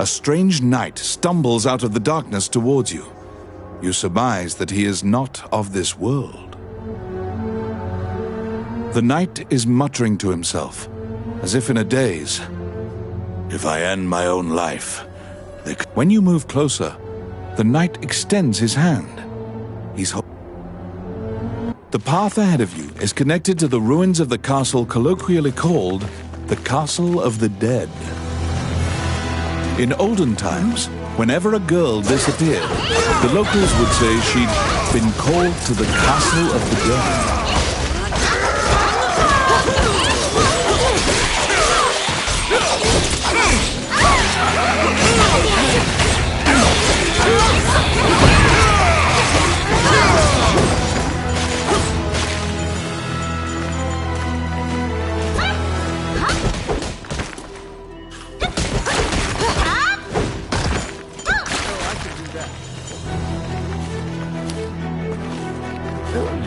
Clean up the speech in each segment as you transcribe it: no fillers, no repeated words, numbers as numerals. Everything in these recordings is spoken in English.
a strange knight stumbles out of the darkness towards you. You surmise that he is not of this world. The knight is muttering to himself, as if in a daze. If I end my own life, when you move closer, the knight extends his hand. The path ahead of you is connected to the ruins of the castle colloquially called the Castle of the Dead. In olden times, whenever a girl disappeared, the locals would say she'd been called to the Castle of the Dead.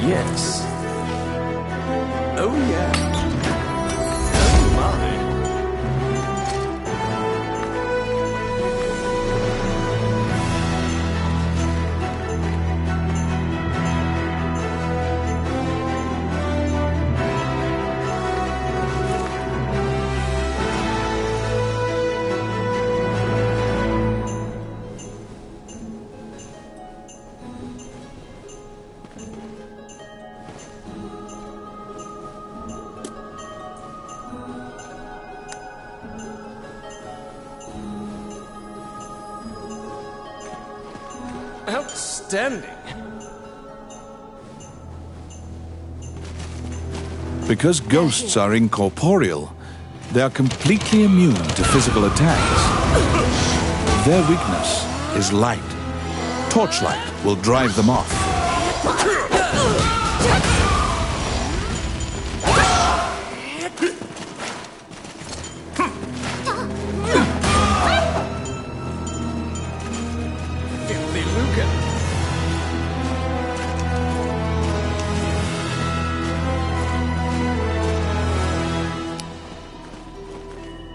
Yes. Oh, yeah. Oh, my. Outstanding. Because ghosts are incorporeal, they are completely immune to physical attacks. Their weakness is light. Torchlight will drive them off.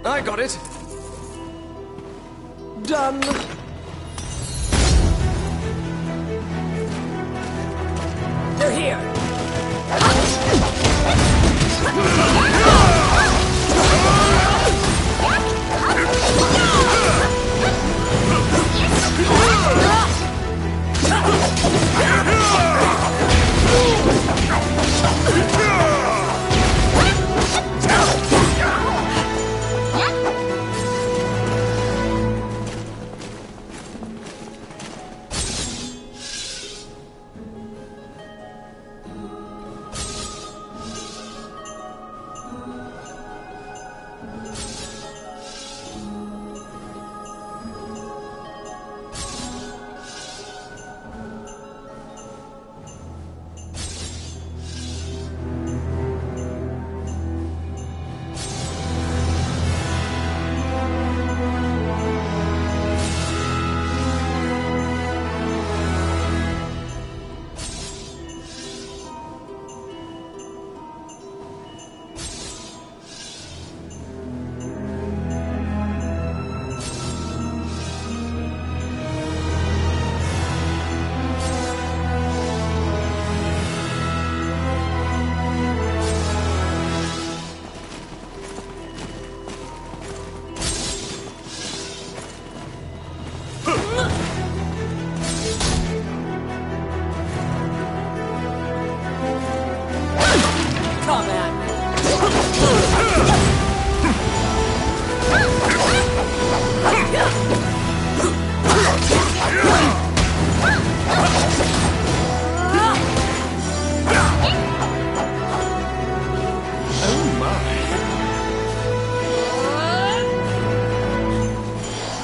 I got it. Done. They're here.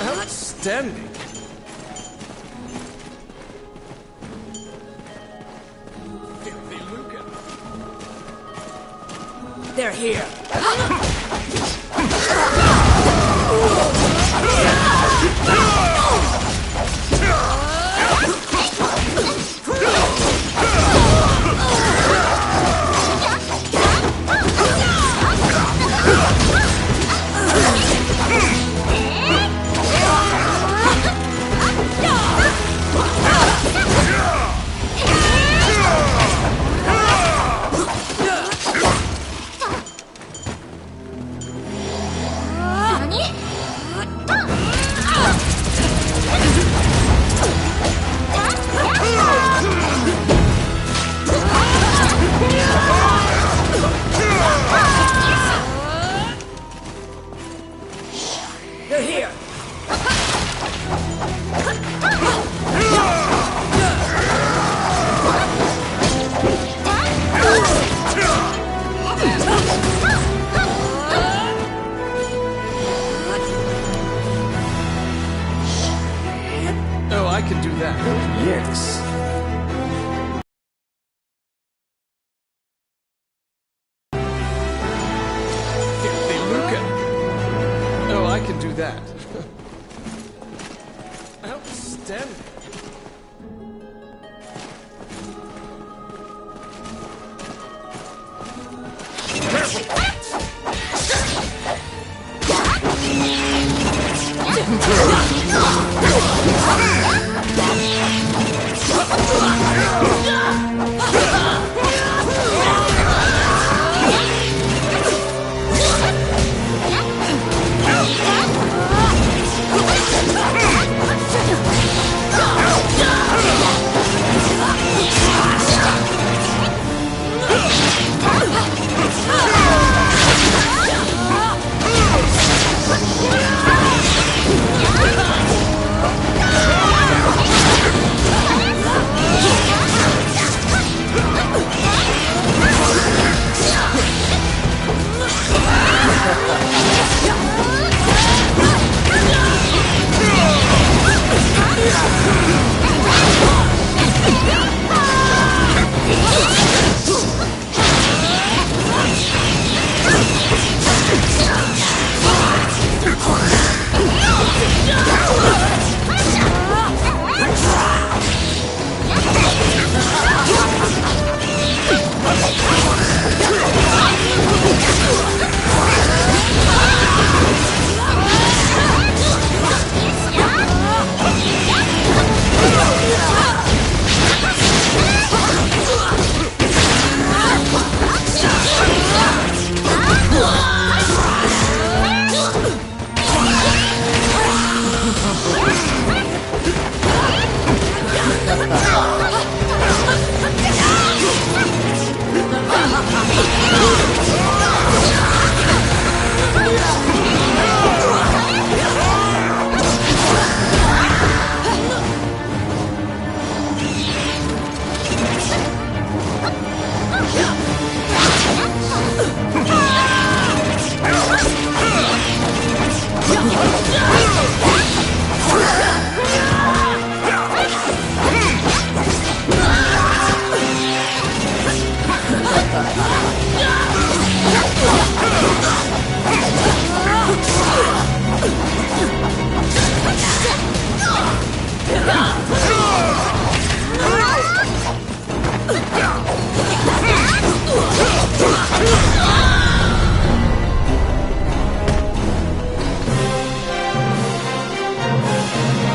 Outstanding. Filthy lucre. They're here. Oh, I can do that. Yes. Filthy lucre. Oh, I can do that. Outstanding.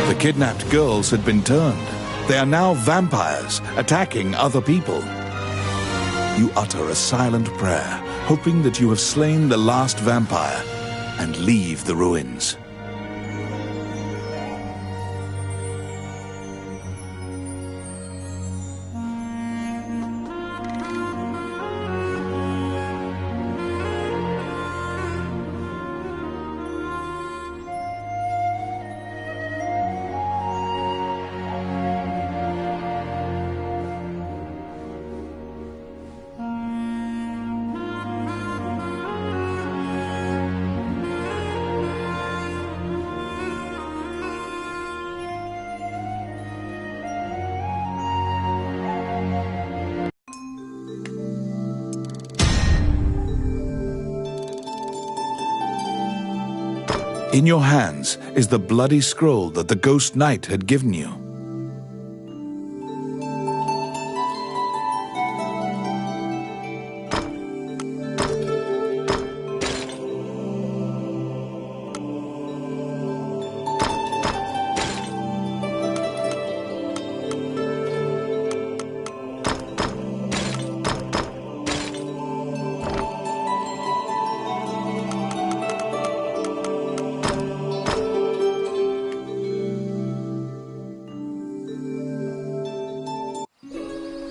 The kidnapped girls had been turned. They are now vampires, attacking other people. You utter a silent prayer, hoping that you have slain the last vampire, and leave the ruins. In your hands is the bloody scroll that the Ghost Knight had given you.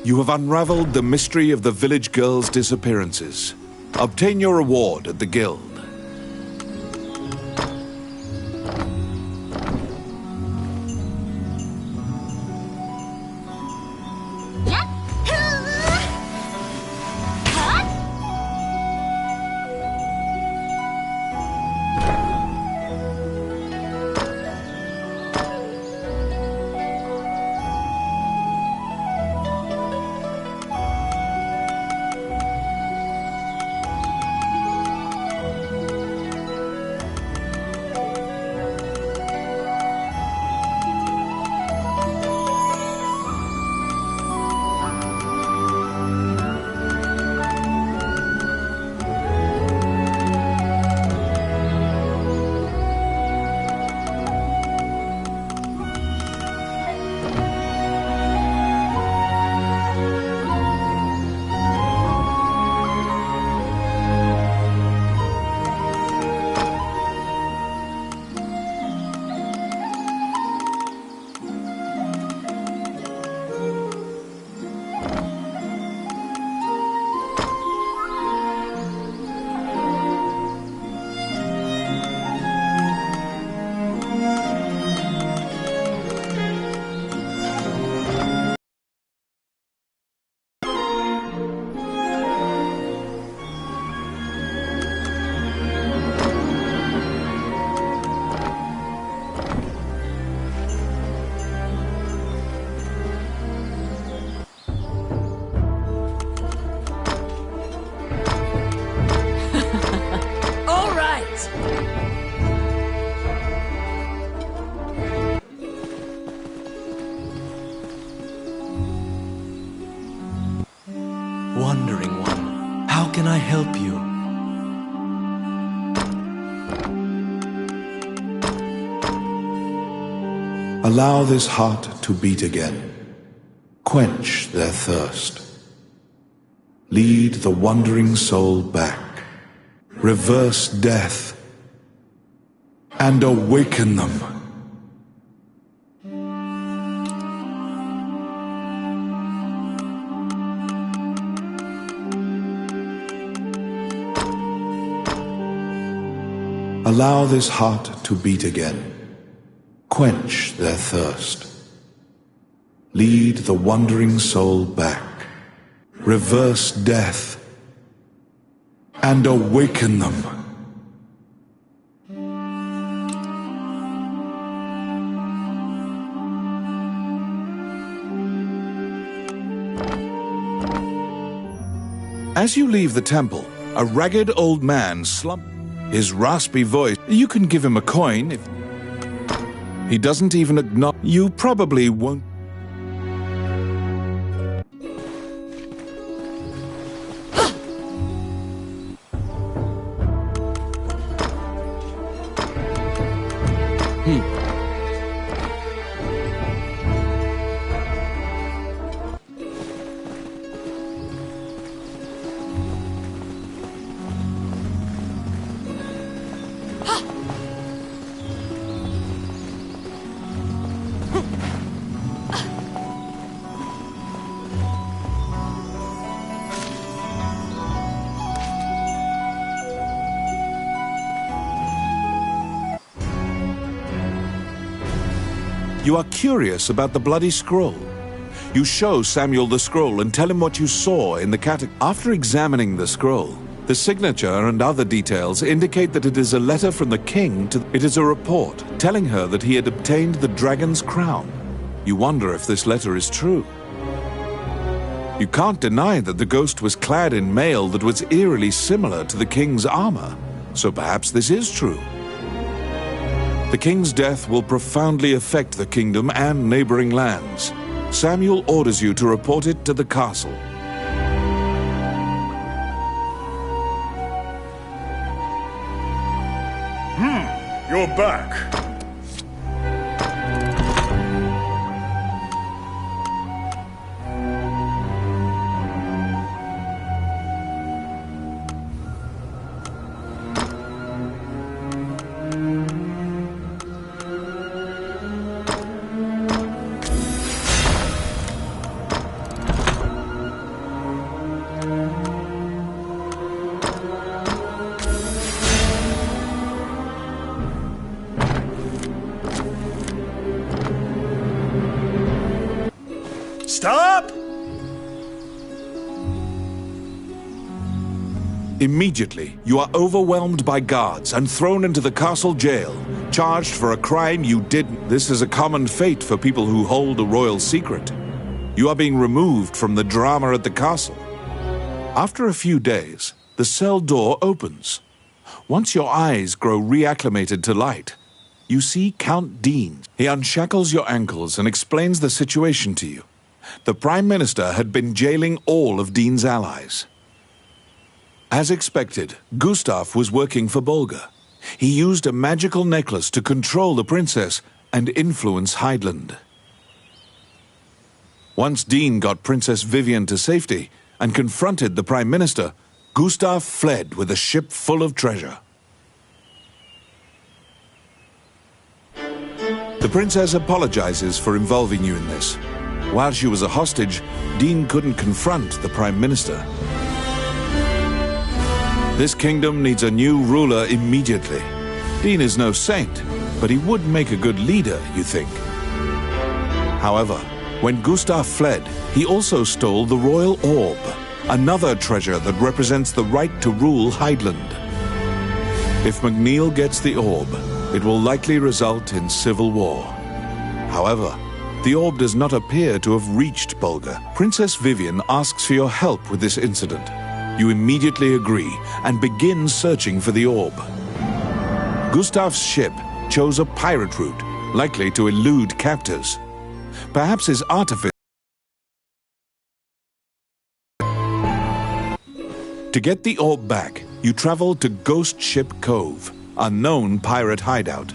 You have unraveled the mystery of the village girls' disappearances. Obtain your reward at the guild. Wandering One, how can I help you? Allow this heart to beat again. Quench their thirst. Lead the wandering soul back. Reverse death. And awaken them. Allow this heart to beat again. Quench their thirst. Lead the wandering soul back. Reverse death. And awaken them. As you leave the temple, a ragged old man slumps. His raspy voice, you can give him a coin if he doesn't even acknowledge. You probably won't. You are curious about the bloody scroll. You show Samuel the scroll and tell him what you saw in the catacomb. After examining the scroll, the signature and other details indicate that it is a letter from the king to... It is a report telling her that he had obtained the dragon's crown. You wonder if this letter is true. You can't deny that the ghost was clad in mail that was eerily similar to the king's armor. So perhaps this is true. The king's death will profoundly affect the kingdom and neighboring lands. Samuel orders you to report it to the castle. You're back. Stop! Immediately, you are overwhelmed by guards and thrown into the castle jail, charged for a crime you didn't. This is a common fate for people who hold a royal secret. You are being removed from the drama at the castle. After a few days, the cell door opens. Once your eyes grow reacclimated to light, you see Count Dean. He unshackles your ankles and explains the situation to you. The Prime Minister had been jailing all of Dean's allies. As expected, Gustav was working for Bolga. He used a magical necklace to control the princess and influence Heidland. Once Dean got Princess Vivian to safety and confronted the Prime Minister, Gustav fled with a ship full of treasure. The princess apologizes for involving you in this. While she was a hostage, Dean couldn't confront the Prime Minister. This kingdom needs a new ruler immediately. Dean is no saint, but he would make a good leader, you think. However, when Gustav fled, he also stole the royal orb, another treasure that represents the right to rule Heidland. If McNeil gets the orb, it will likely result in civil war. However, the orb does not appear to have reached Bolga. Princess Vivian asks for your help with this incident. You immediately agree and begin searching for the orb. Gustav's ship chose a pirate route, likely to elude captors. Perhaps his artifice To get the orb back, you travel to Ghost Ship Cove, a known pirate hideout.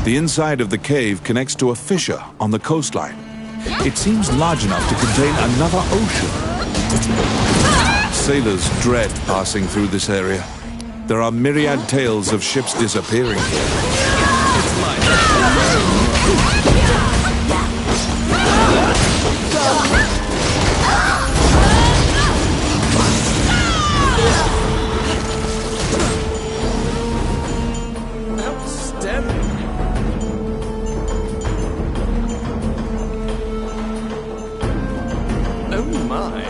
The inside of the cave connects to a fissure on the coastline. It seems large enough to contain another ocean. Sailors dread passing through this area. There are myriad tales of ships disappearing here. Outstanding. Oh my.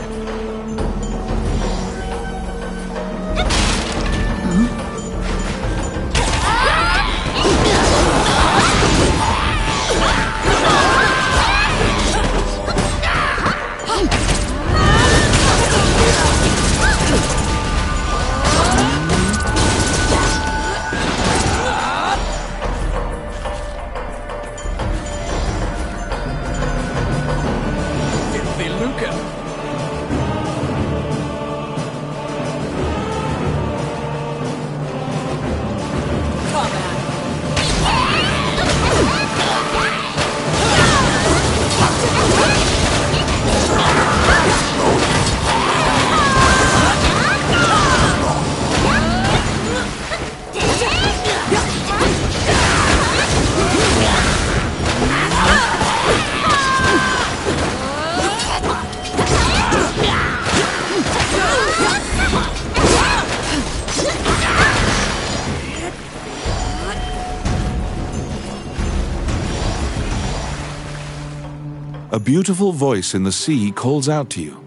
A beautiful voice in the sea calls out to you.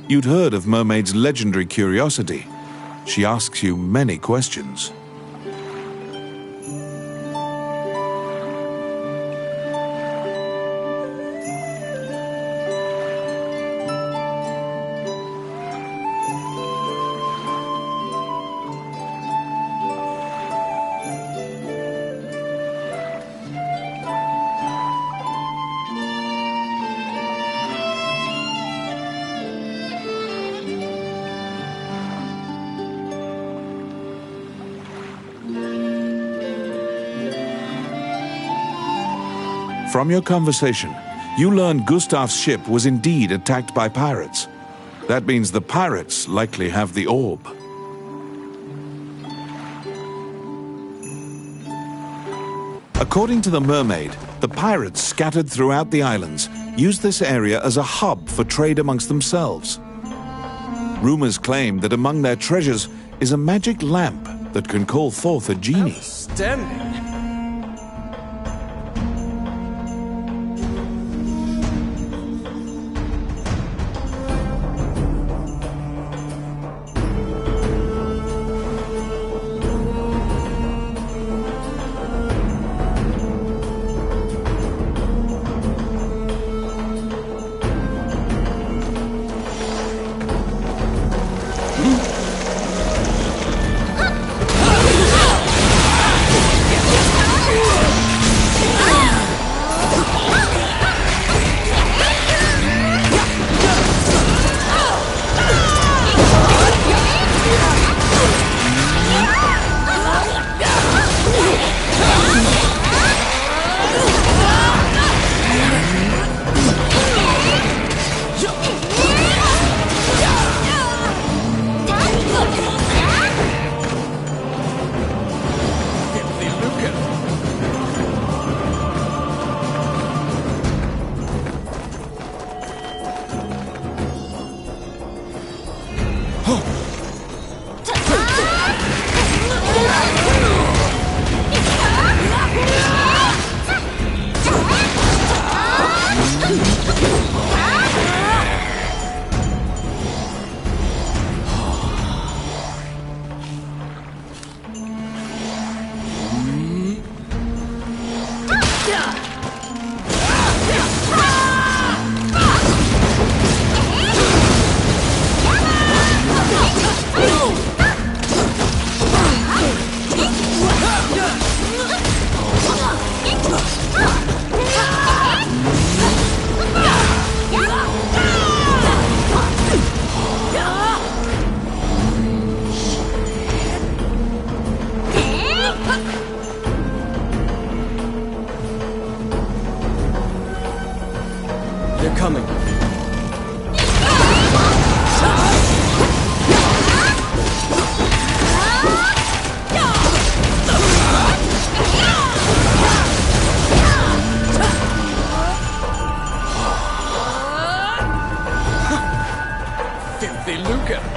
You'd heard of Mermaid's legendary curiosity. She asks you many questions. From your conversation, you learn Gustav's ship was indeed attacked by pirates. That means the pirates likely have the orb. According to the mermaid, the pirates scattered throughout the islands used this area as a hub for trade amongst themselves. Rumors claim that among their treasures is a magic lamp that can call forth a genie. Outstanding. They're coming. Filthy lucre.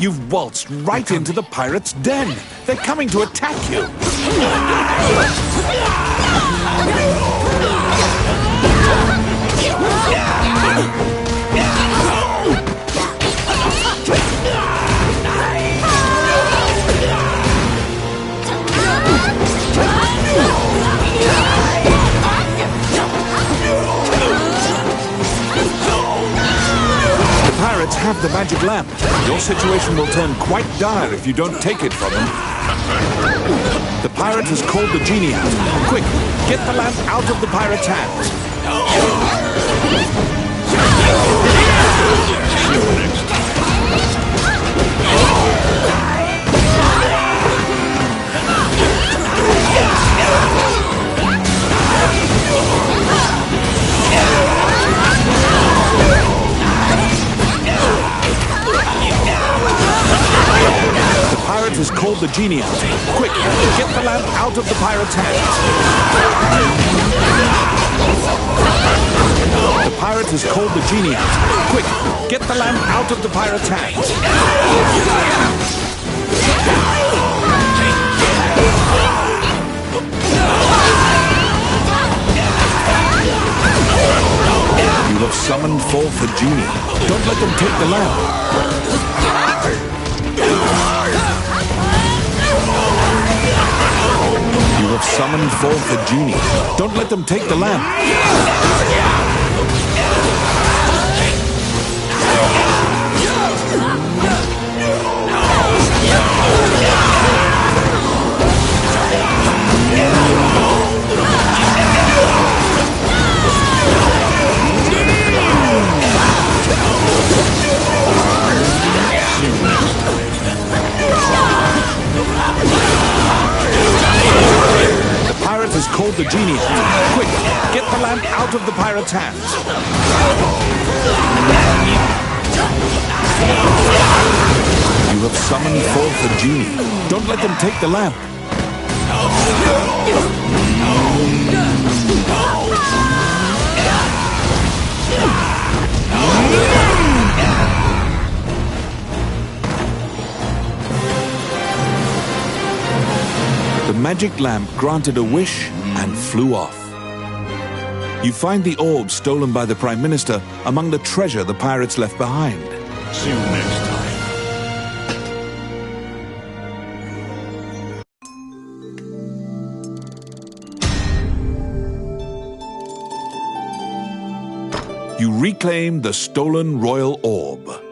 You've waltzed right into the pirates' den. They're coming to attack you. magic lamp. Your situation will turn quite dire if you don't take it from them. The pirate has called the genie out. Quick, get the lamp out of the pirate's hands. The pirate has called the genie out. Quick, get the lamp out of the pirate's hands. The pirate has called the genie out. Quick, get the lamp out of the pirate's hands. You have summoned forth the genie. Don't let them take the lamp. You have summoned forth the genie. Don't let them take the lamp. Has called the genie. Quick, get the lamp out of the pirate's hands. You have summoned forth the genie. Don't let them take the lamp. The magic lamp granted a wish and flew off. You find the orb stolen by the Prime Minister among the treasure the pirates left behind. See you next time. You reclaim the stolen royal orb.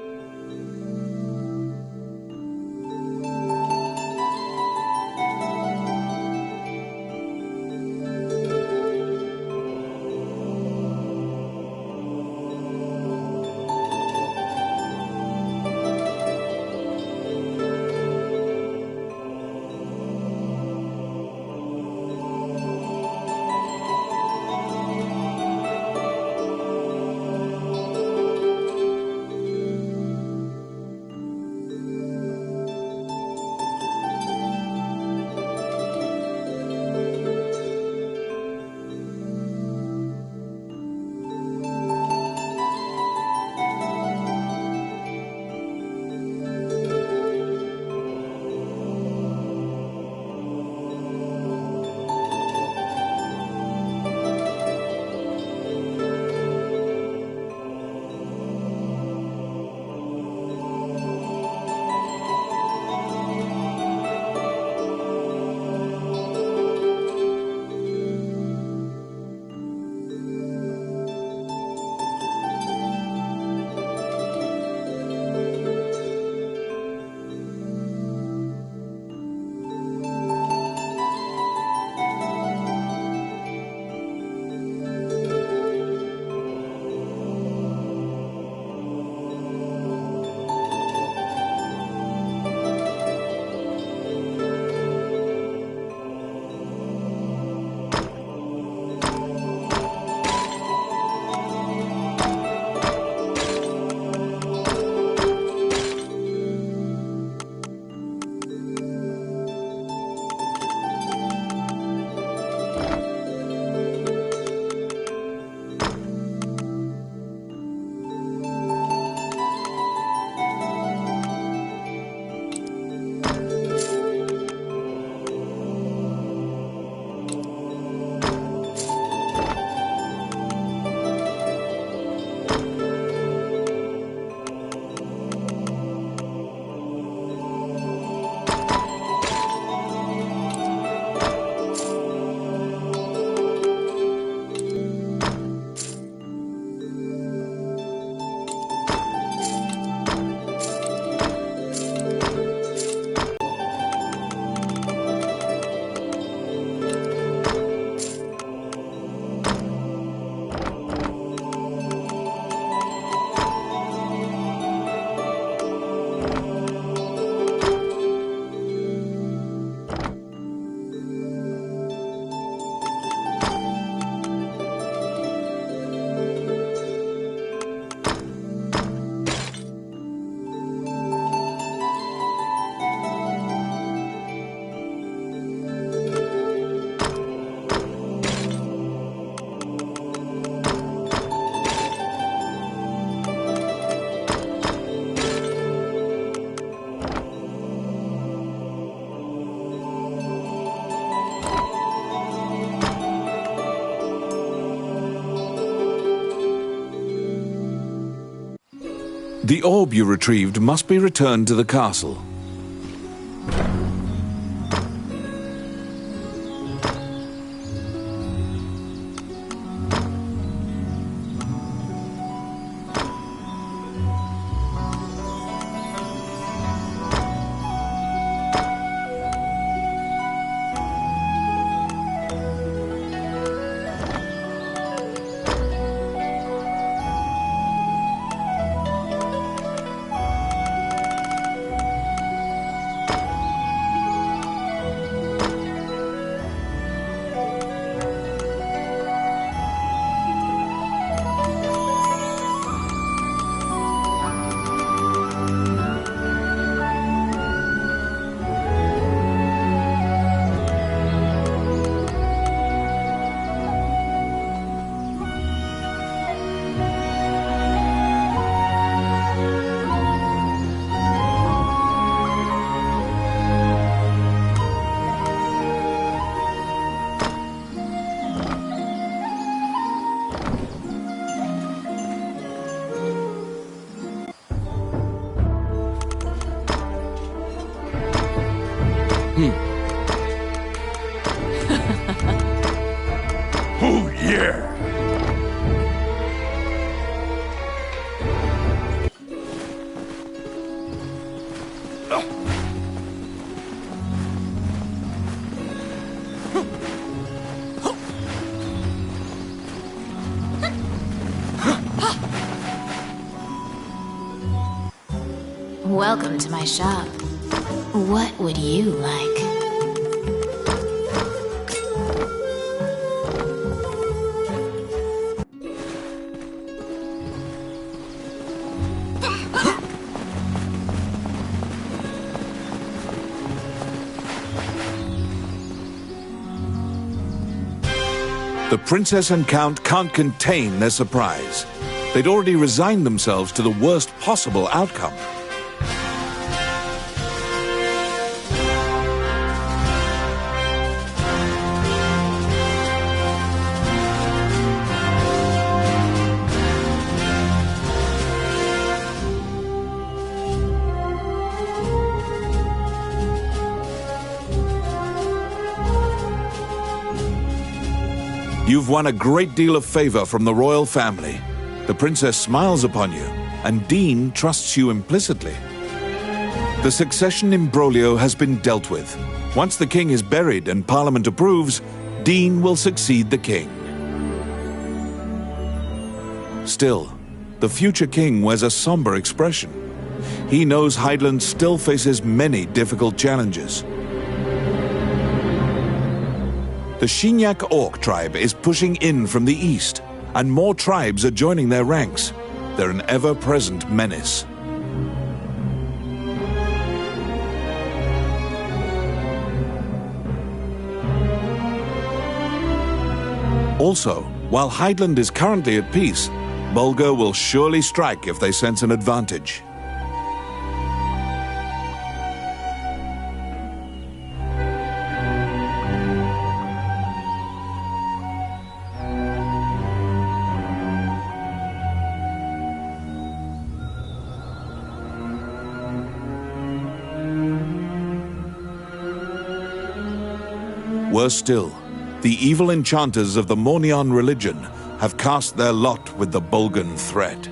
The orb you retrieved must be returned to the castle. Oh, yeah! Welcome to my shop. What would you like? The princess and count can't contain their surprise. They'd already resigned themselves to the worst possible outcome. You've won a great deal of favor from the royal family. The princess smiles upon you, and Dean trusts you implicitly. The succession imbroglio has been dealt with. Once the king is buried and Parliament approves, Dean will succeed the king. Still, the future king wears a somber expression. He knows Heidland still faces many difficult challenges. The Shinyak Orc tribe is pushing in from the east, and more tribes are joining their ranks. They're an ever-present menace. Also, while Heidland is currently at peace, Bulgar will surely strike if they sense an advantage. Worse still, the evil enchanters of the Mornion religion have cast their lot with the Bulgan threat.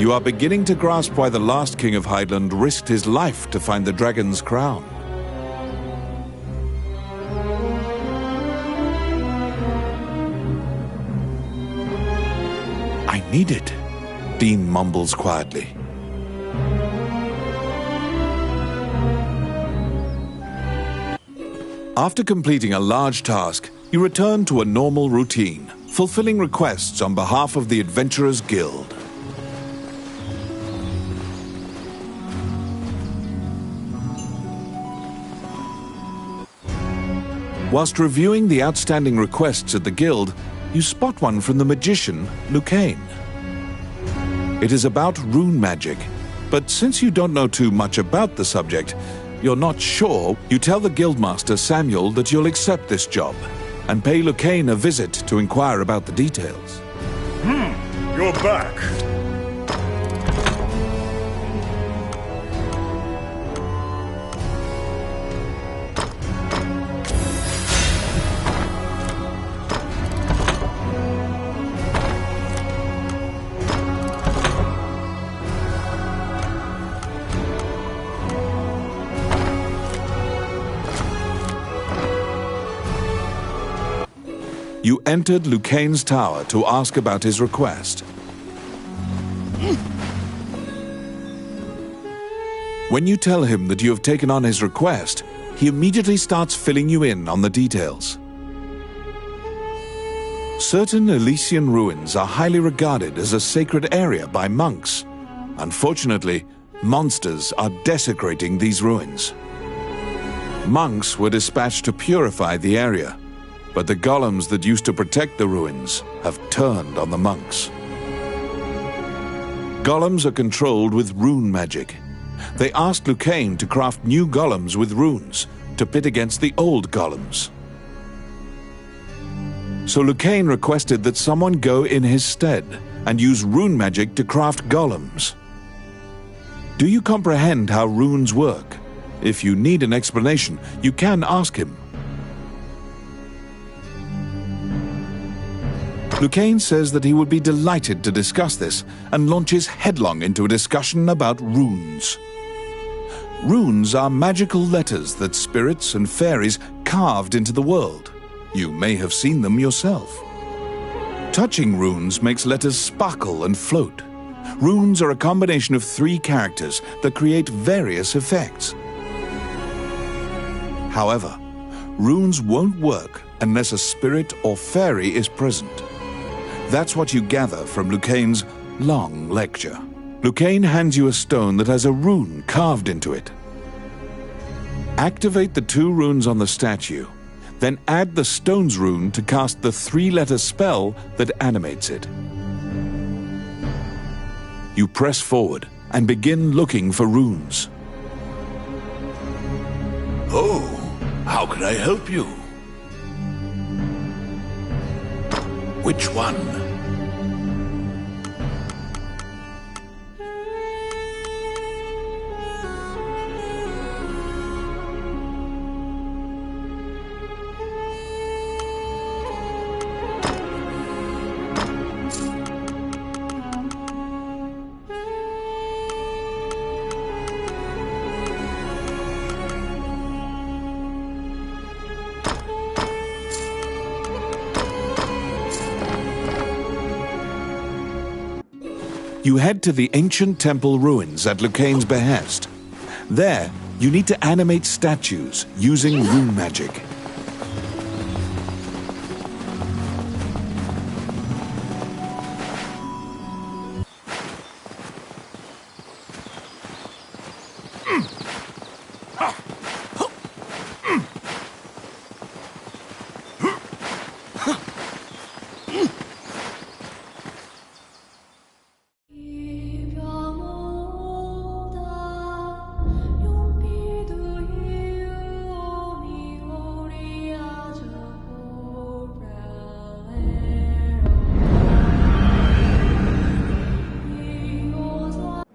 You are beginning to grasp why the last king of Heidland risked his life to find the dragon's crown. I need it, Dean mumbles quietly. After completing a large task, you return to a normal routine, fulfilling requests on behalf of the Adventurers Guild. Whilst reviewing the outstanding requests at the guild, you spot one from the magician, Lucane. It is about rune magic, but since you don't know too much about the subject, you're not sure, you tell the guildmaster Samuel that you'll accept this job and pay Lucane a visit to inquire about the details. You're back. You entered Lucane's tower to ask about his request. When you tell him that you have taken on his request, he immediately starts filling you in on the details. Certain Elysian ruins are highly regarded as a sacred area by monks. Unfortunately, monsters are desecrating these ruins. Monks were dispatched to purify the area, but the golems that used to protect the ruins have turned on the monks. Golems are controlled with rune magic. They asked Lucane to craft new golems with runes to pit against the old golems. So Lucane requested that someone go in his stead and use rune magic to craft golems. Do you comprehend how runes work? If you need an explanation, you can ask him. Lucane says that he would be delighted to discuss this and launches headlong into a discussion about runes. Runes are magical letters that spirits and fairies carved into the world. You may have seen them yourself. Touching runes makes letters sparkle and float. Runes are a combination of 3 characters that create various effects. However, runes won't work unless a spirit or fairy is present. That's what you gather from Lucane's long lecture. Lucane hands you a stone that has a rune carved into it. Activate the 2 runes on the statue, then add the stone's rune to cast the 3-letter spell that animates it. You press forward and begin looking for runes. Oh, how can I help you? Which one? You head to the ancient temple ruins at Lucane's behest. There, you need to animate statues using rune magic.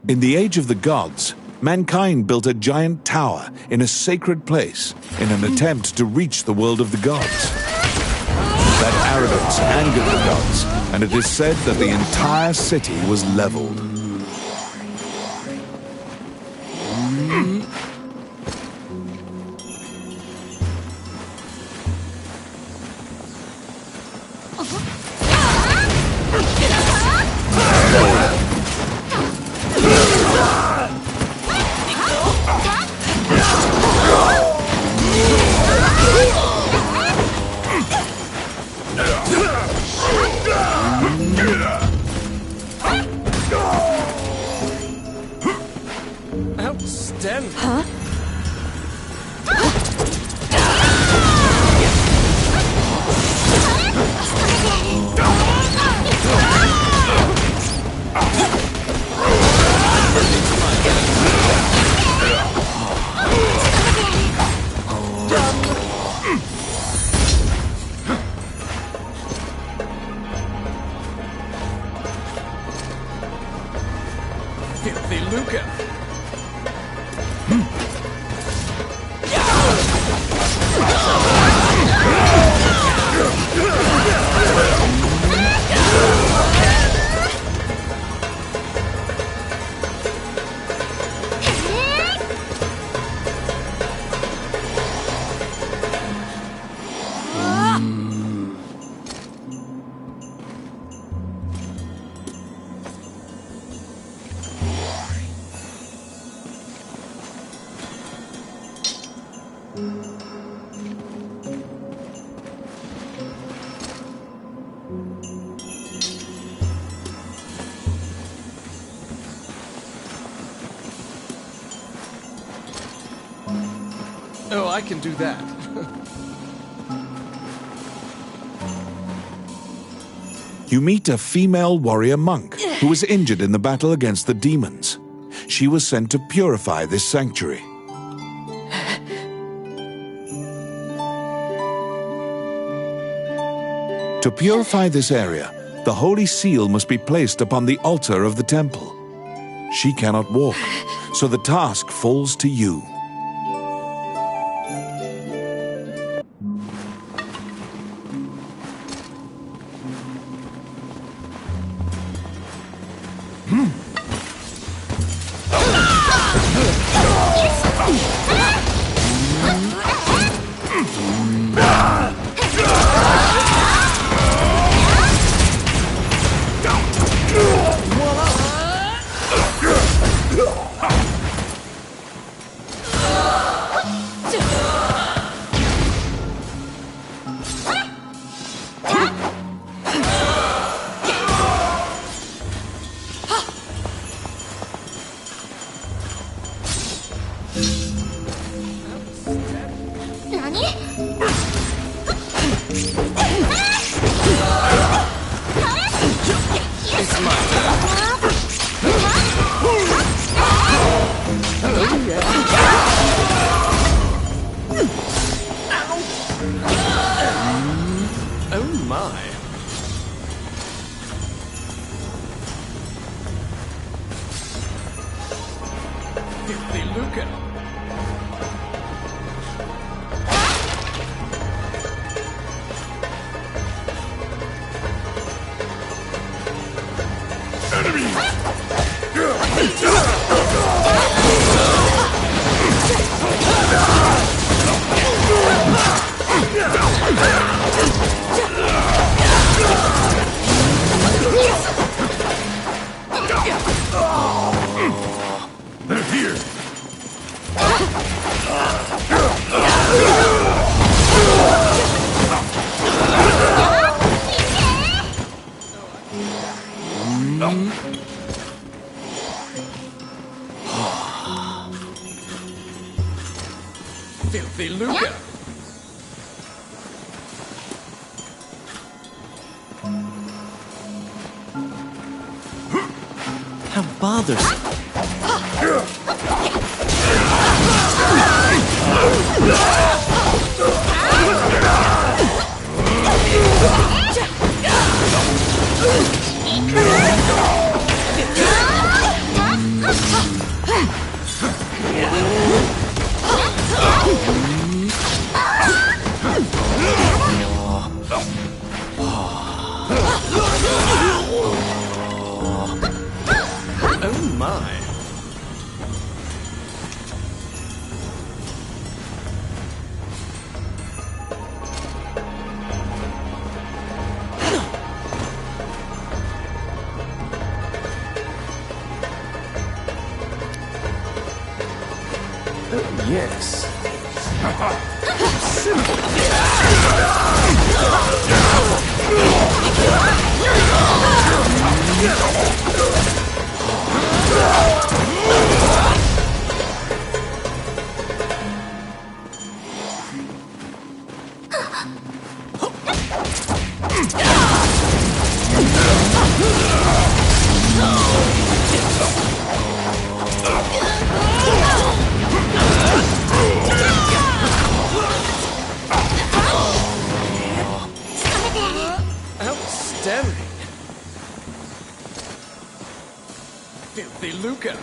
In the Age of the Gods, mankind built a giant tower in a sacred place in an attempt to reach the world of the gods. That arrogance angered the gods, and it is said that the entire city was leveled. Outstanding. Huh? I can do that. You meet a female warrior monk who was injured in the battle against the demons. She was sent to purify this sanctuary. To purify this area, the holy seal must be placed upon the altar of the temple. She cannot walk, so the task falls to you. Oh my. Filthy lucre. They're here. Filthy lucre. How bothersome. Oh my. Oh, yes. Outstanding. Filthy lucre.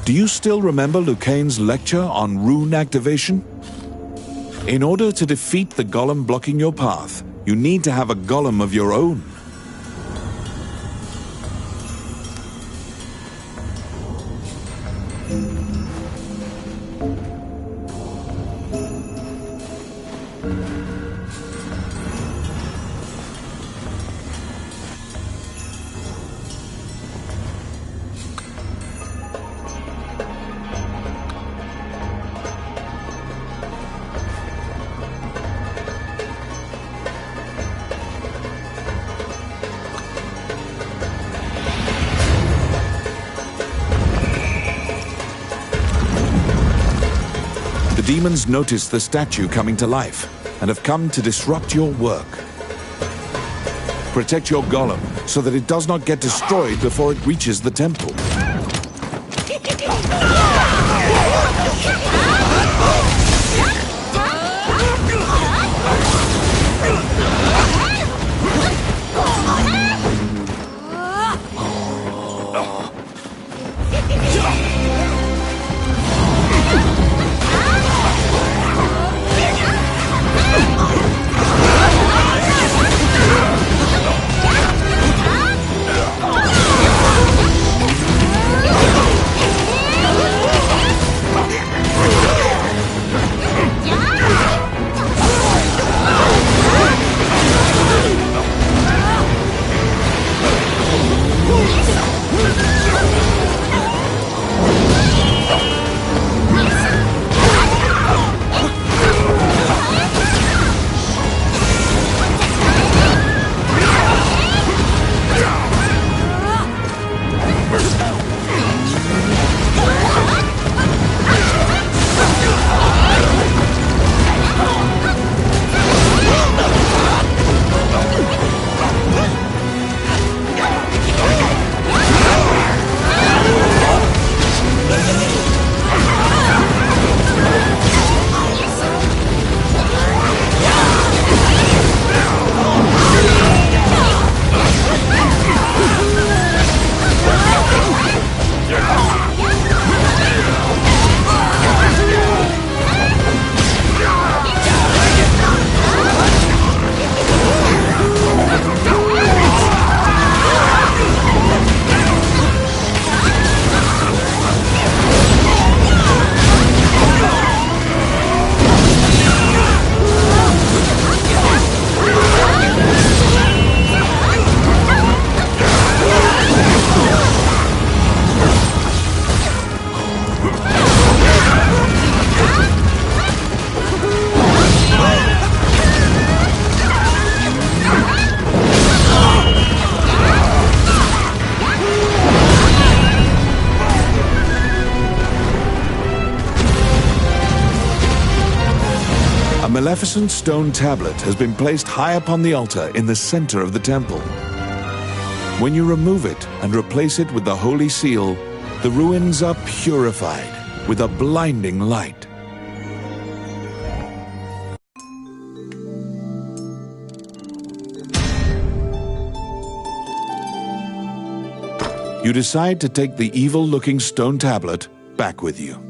Do you still remember Lucane's lecture on rune activation? In order to defeat the golem blocking your path, you need to have a golem of your own. The demons notice the statue coming to life and have come to disrupt your work. Protect your golem so that it does not get destroyed before it reaches the temple. A maleficent stone tablet has been placed high upon the altar in the center of the temple. When you remove it and replace it with the holy seal, the ruins are purified with a blinding light. You decide to take the evil-looking stone tablet back with you.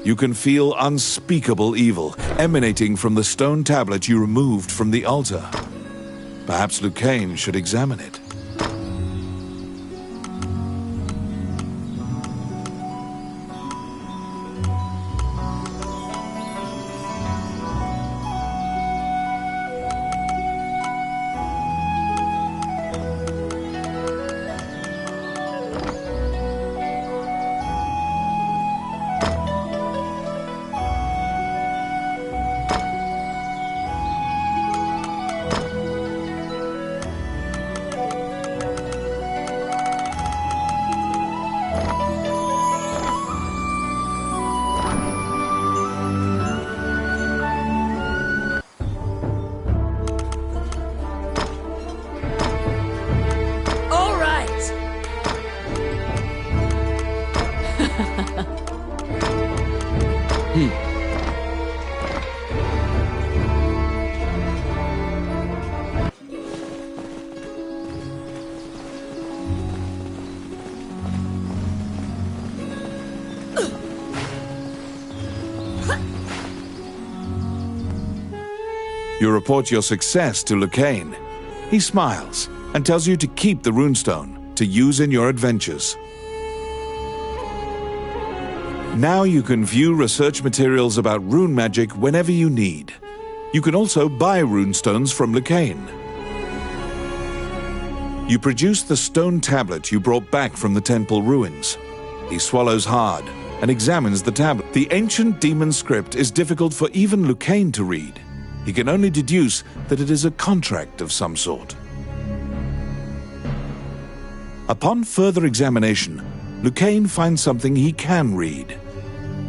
You can feel unspeakable evil emanating from the stone tablet you removed from the altar. Perhaps Lucane should examine it. You report your success to Lucane. He smiles and tells you to keep the runestone to use in your adventures. Now you can view research materials about rune magic whenever you need. You can also buy runestones from Lucane. You produce the stone tablet you brought back from the temple ruins. He swallows hard and examines the tablet. The ancient demon script is difficult for even Lucane to read. He can only deduce that it is a contract of some sort. Upon further examination, Lucane finds something he can read.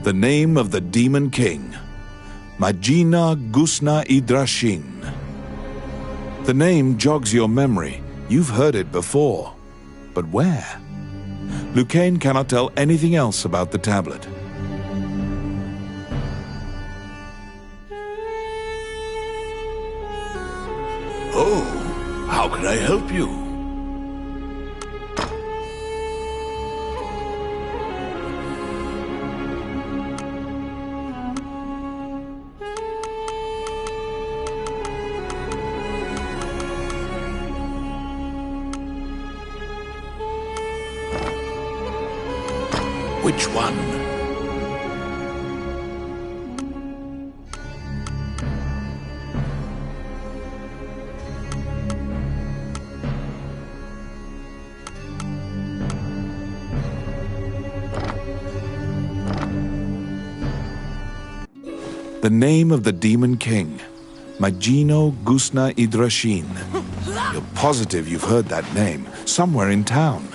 The name of the Demon King, Magina Gusna Idrashin. The name jogs your memory. You've heard it before. But where? Lucane cannot tell anything else about the tablet. Oh, how can I help you? Which one? The name of the Demon King, Magino Gusna Idrashin. You're positive you've heard that name somewhere in town.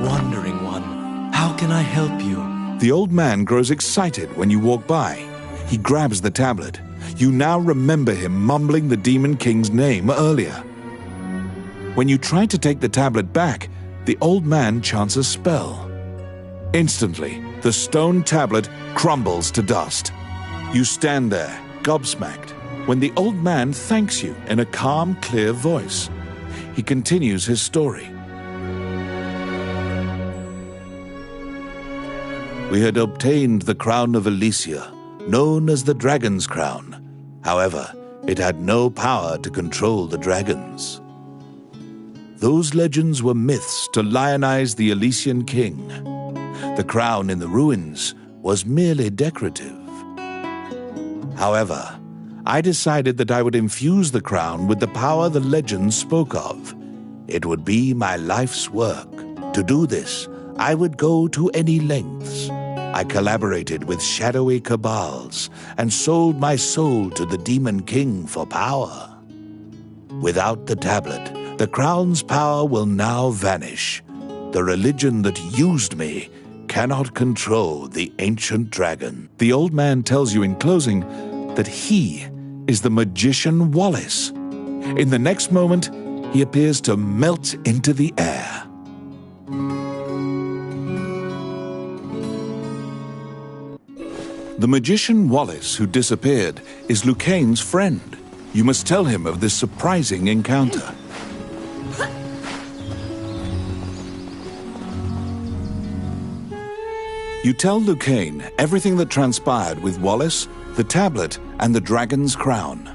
Wandering one, how can I help you? The old man grows excited when you walk by. He grabs the tablet. You now remember him mumbling the Demon King's name earlier. When you try to take the tablet back, the old man chants a spell. Instantly, the stone tablet crumbles to dust. You stand there, gobsmacked, when the old man thanks you in a calm, clear voice. He continues his story. We had obtained the crown of Elysia, known as the Dragon's Crown. However, it had no power to control the dragons. Those legends were myths to lionize the Elysian king. The crown in the ruins was merely decorative. However, I decided that I would infuse the crown with the power the legends spoke of. It would be my life's work. To do this, I would go to any lengths. I collaborated with shadowy cabals and sold my soul to the Demon King for power. Without the tablet, the crown's power will now vanish. The religion that used me cannot control the ancient dragon. The old man tells you in closing that he is the magician Wallace. In the next moment, he appears to melt into the air. The magician Wallace, who disappeared, is Lucaine's friend. You must tell him of this surprising encounter. You tell Lucaine everything that transpired with Wallace, the tablet, and the dragon's crown.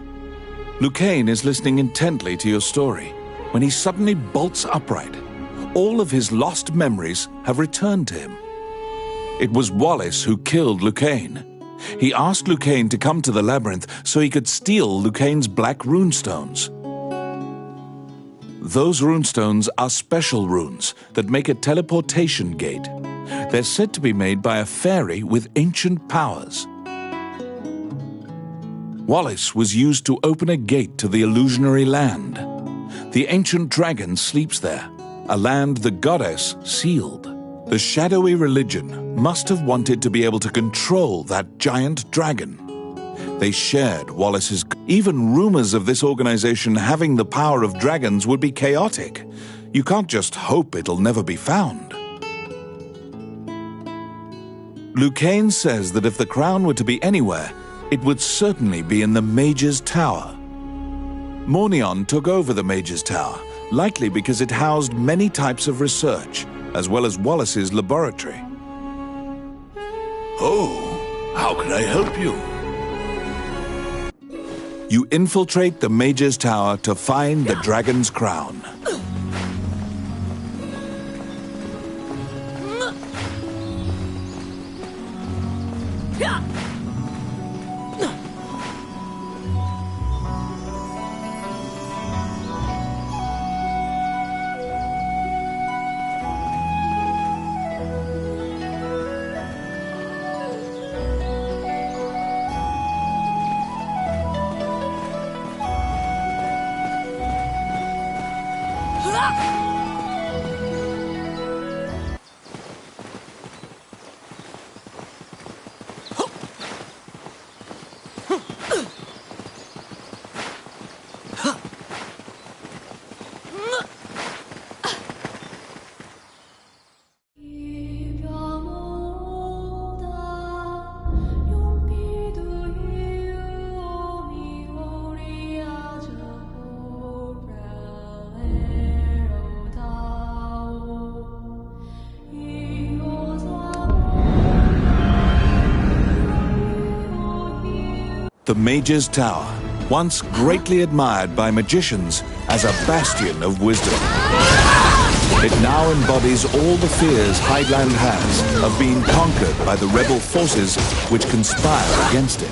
Lucaine is listening intently to your story when he suddenly bolts upright. All of his lost memories have returned to him. It was Wallace who killed Lucaine. He asked Lucaine to come to the labyrinth so he could steal Lucaine's black runestones. Those runestones are special runes that make a teleportation gate. They're said to be made by a fairy with ancient powers. Wallace was used to open a gate to the illusionary land. The ancient dragon sleeps there, a land the goddess sealed. The shadowy religion must have wanted to be able to control that giant dragon. They shared Wallace's... Even rumors of this organization having the power of dragons would be chaotic. You can't just hope it'll never be found. Lucaine says that if the crown were to be anywhere, it would certainly be in the Mage's Tower. Mornion took over the Mage's Tower, likely because it housed many types of research, as well as Wallace's laboratory. Oh, how can I help you? You infiltrate the Mage's Tower to find the dragon's crown. The Mage's Tower, once greatly admired by magicians as a bastion of wisdom. It now embodies all the fears Highland has of being conquered by the rebel forces which conspire against it.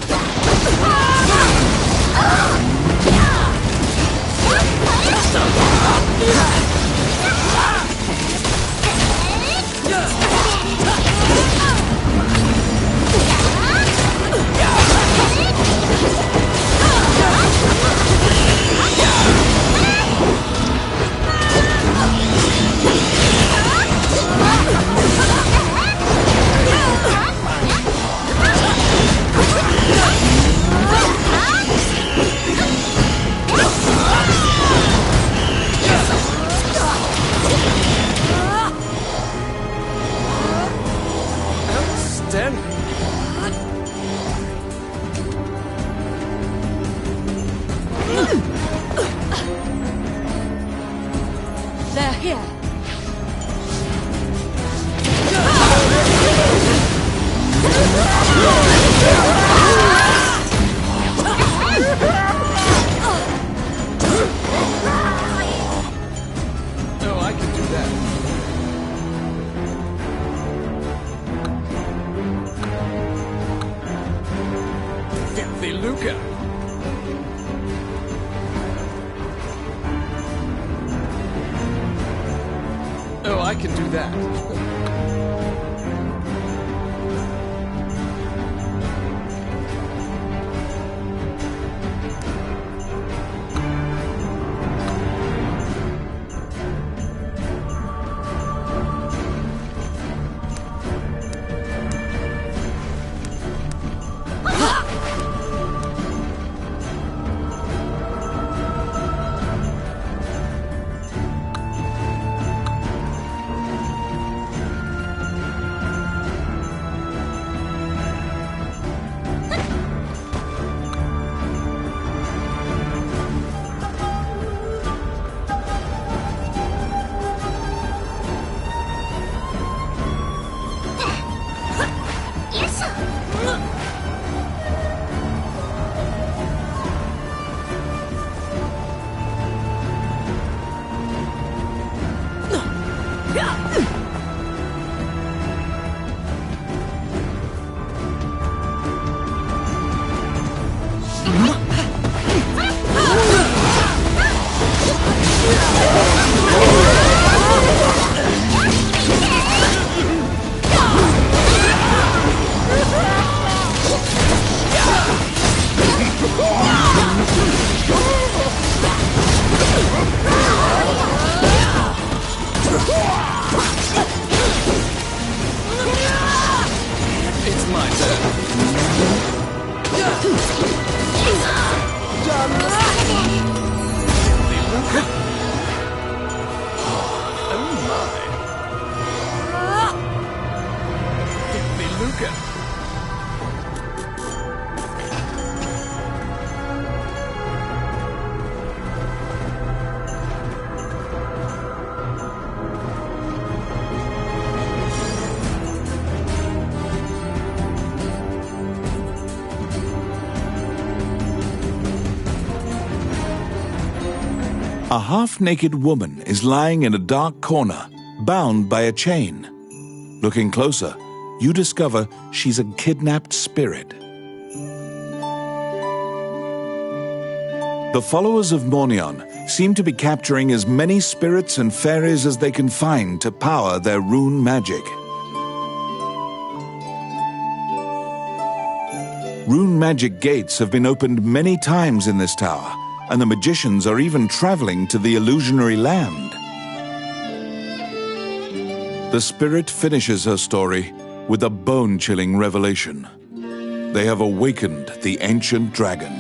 They're here. Oh, I can do that. Filthy Luca. Oh, I can do that. A half-naked woman is lying in a dark corner, bound by a chain. Looking closer, you discover she's a kidnapped spirit. The followers of Mornion seem to be capturing as many spirits and fairies as they can find to power their rune magic. Rune magic gates have been opened many times in this tower, and the magicians are even traveling to the illusionary land. The spirit finishes her story with a bone-chilling revelation. They have awakened the ancient dragon.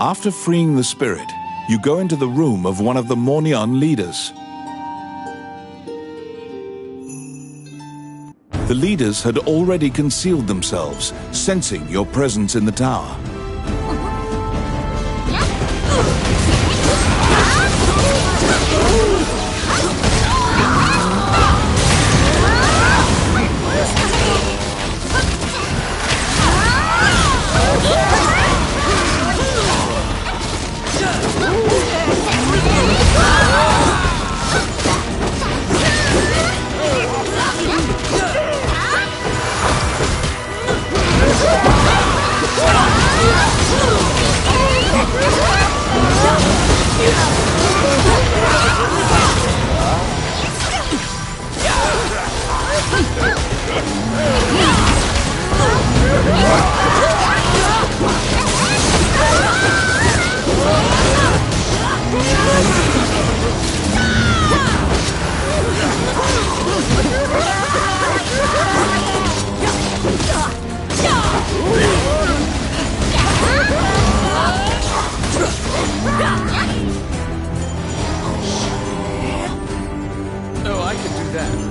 After freeing the spirit, you go into the room of one of the Mornion leaders. The leaders had already concealed themselves, sensing your presence in the tower. Oh, I can do that.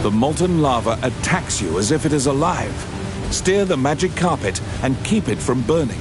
The molten lava attacks you as if it is alive. Steer the magic carpet and keep it from burning.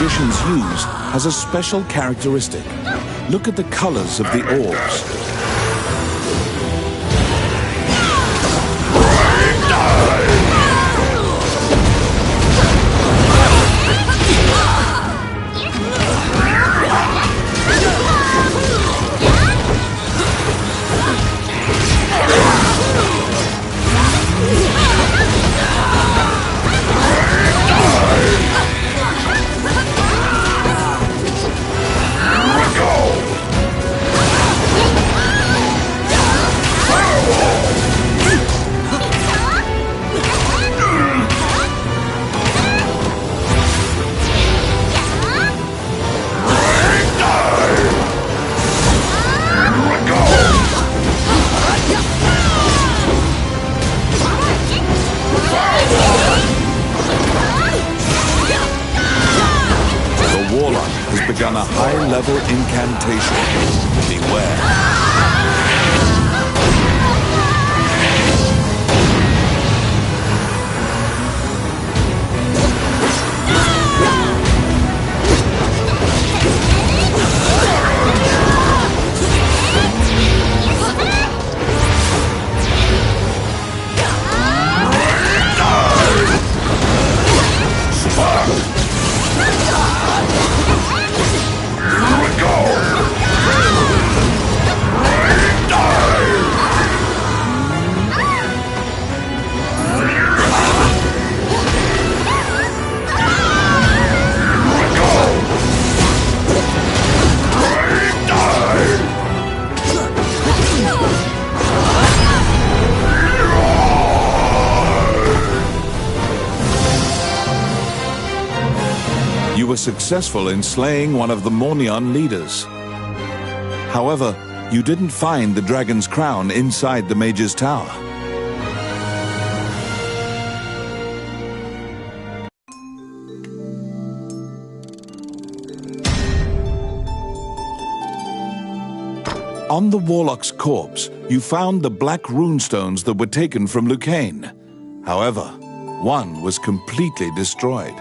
Magicians use has a special characteristic. Look at the colors of the orbs. Begun a high-level incantation. Beware. You were successful in slaying one of the Mornion leaders. However, you didn't find the dragon's crown inside the mage's tower. On the warlock's corpse, you found the black runestones that were taken from Lucane. However, one was completely destroyed.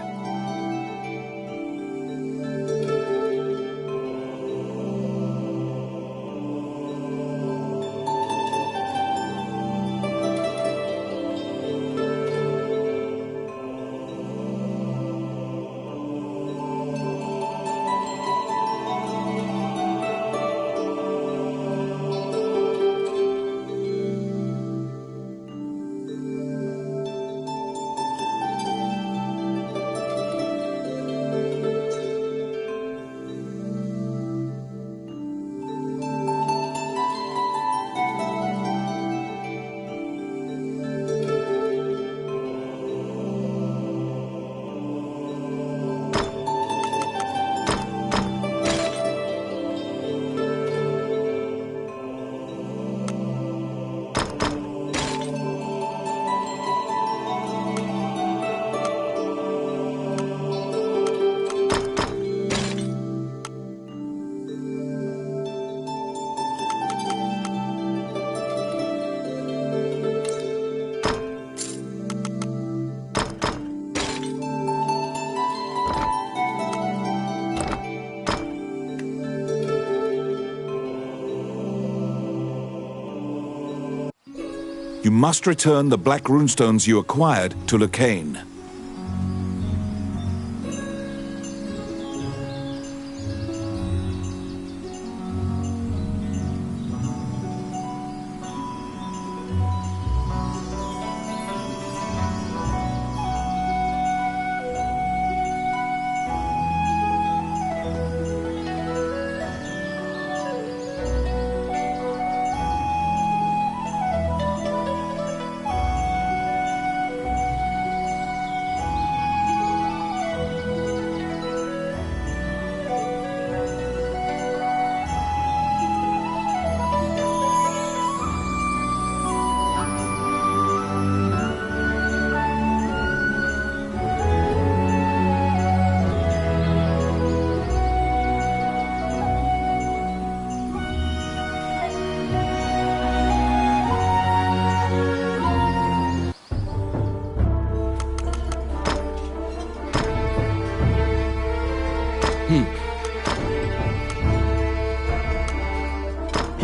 You must return the black runestones you acquired to Lucane.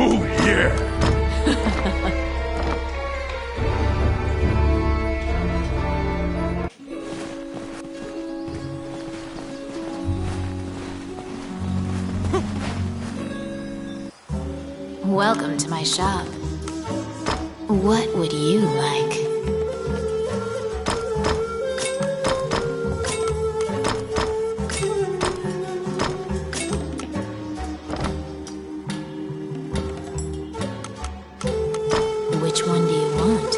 Oh, yeah! Welcome to my shop. What would you like? Which one do you want?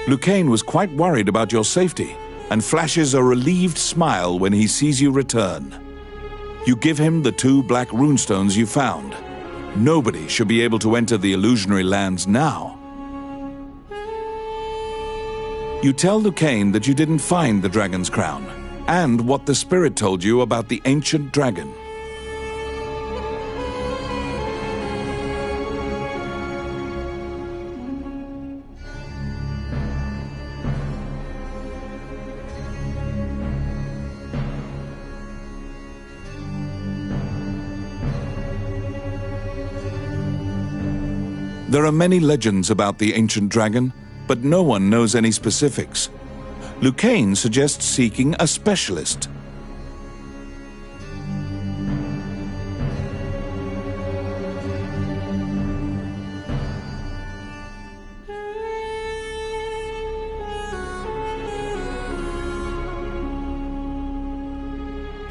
Lucane was quite worried about your safety and flashes a relieved smile when he sees you return. You give him the 2 black runestones you found. Nobody should be able to enter the illusionary lands now. You tell Lucane that you didn't find the dragon's crown, and what the spirit told you about the ancient dragon. There are many legends about the ancient dragon, but no one knows any specifics. Lucane suggests seeking a specialist.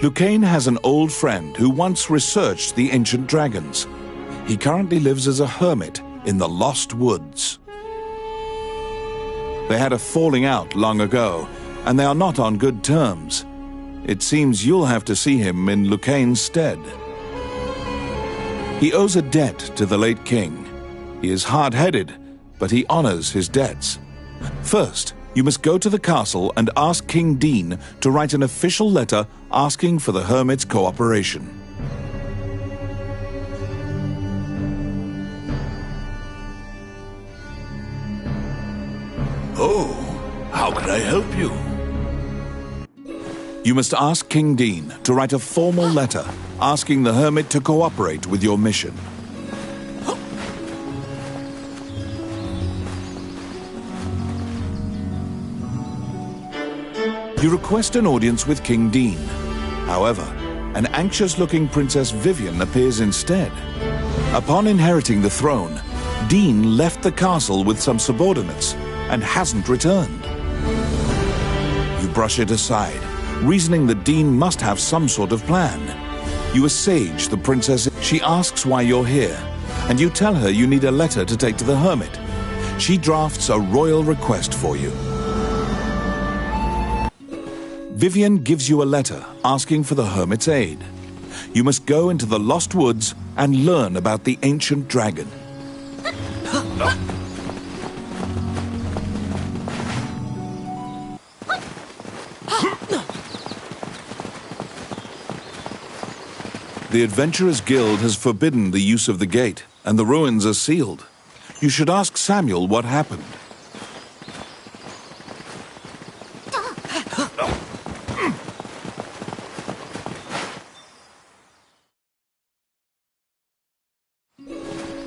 Lucane has an old friend who once researched the ancient dragons. He currently lives as a hermit in the Lost Woods. They had a falling out long ago, and they are not on good terms. It seems you'll have to see him in Lucane's stead. He owes a debt to the late king. He is hard-headed, but he honors his debts. First, you must go to the castle and ask King Dean to write an official letter asking for the hermit's cooperation. Oh, how can I help you? You must ask King Dean to write a formal letter asking the hermit to cooperate with your mission. You request an audience with King Dean. However, an anxious-looking Princess Vivian appears instead. Upon inheriting the throne, Dean left the castle with some subordinates and hasn't returned. You brush it aside, reasoning that Dean must have some sort of plan. You assuage the princess. She asks why you're here, and you tell her you need a letter to take to the hermit. She drafts a royal request for you. Vivian gives you a letter asking for the hermit's aid. You must go into the Lost Woods and learn about the ancient dragon. The Adventurers Guild has forbidden the use of the gate, and the ruins are sealed. You should ask Samuel what happened.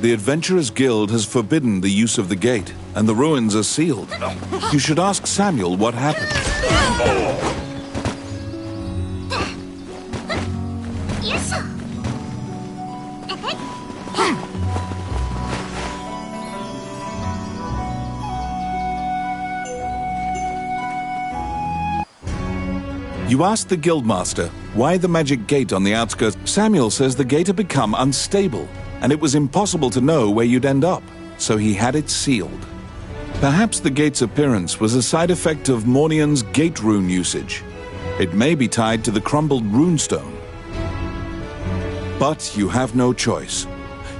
The Adventurers Guild has forbidden the use of the gate, and the ruins are sealed. You should ask Samuel what happened. You ask the guildmaster why the magic gate on the outskirts. Samuel says the gate had become unstable, and it was impossible to know where you'd end up, so he had it sealed. Perhaps the gate's appearance was a side effect of Mornian's gate rune usage. It may be tied to the crumbled runestone. But you have no choice.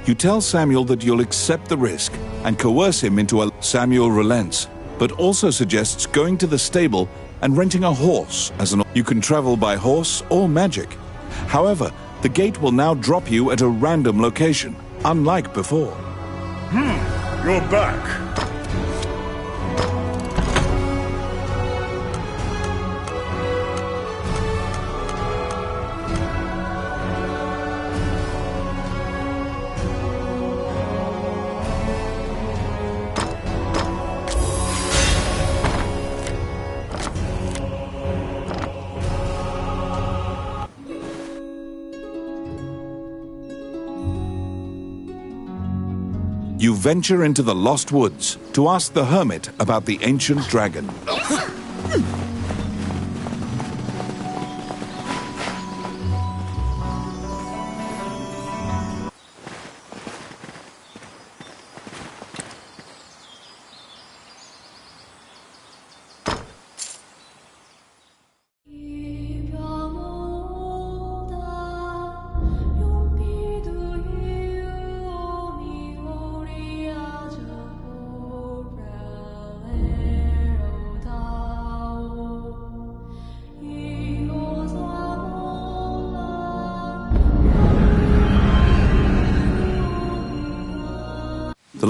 You tell Samuel that you'll accept the risk and coerce him into a... Samuel relents, but also suggests going to the stable and renting a horse as an... You can travel by horse or magic. However, the gate will now drop you at a random location, unlike before. You're back. You venture into the Lost Woods to ask the hermit about the ancient dragon.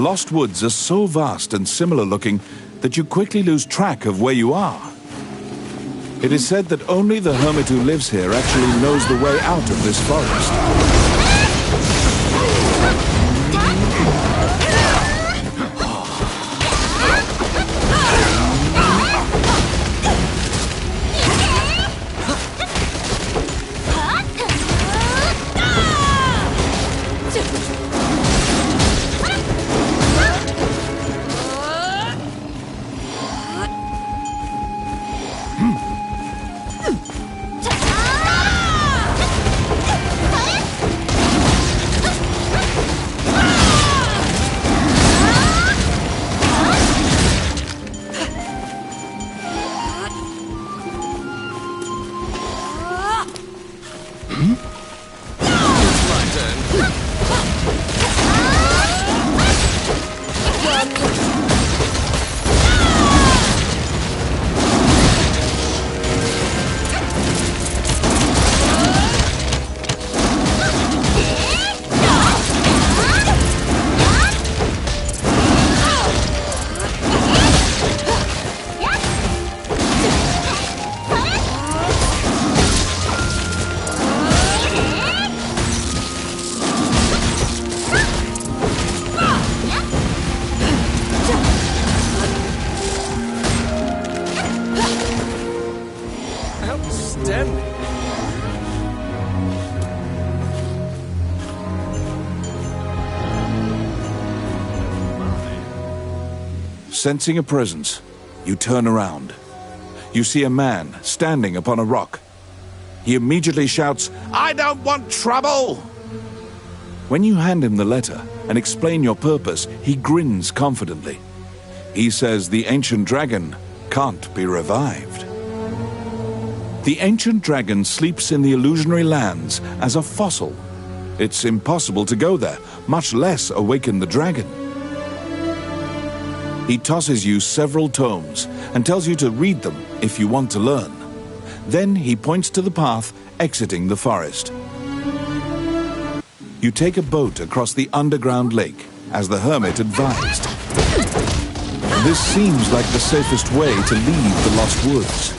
lost woods are so vast and similar looking that you quickly lose track of where you are. It is said that only the hermit who lives here actually knows the way out of this forest. Sensing a presence, you turn around. You see a man standing upon a rock. He immediately shouts, "I don't want trouble!" When you hand him the letter and explain your purpose, he grins confidently. He says the ancient dragon can't be revived. The ancient dragon sleeps in the illusionary lands as a fossil. It's impossible to go there, much less awaken the dragon. He tosses you several tomes and tells you to read them if you want to learn. Then he points to the path exiting the forest. You take a boat across the underground lake, as the hermit advised. This seems like the safest way to leave the lost woods.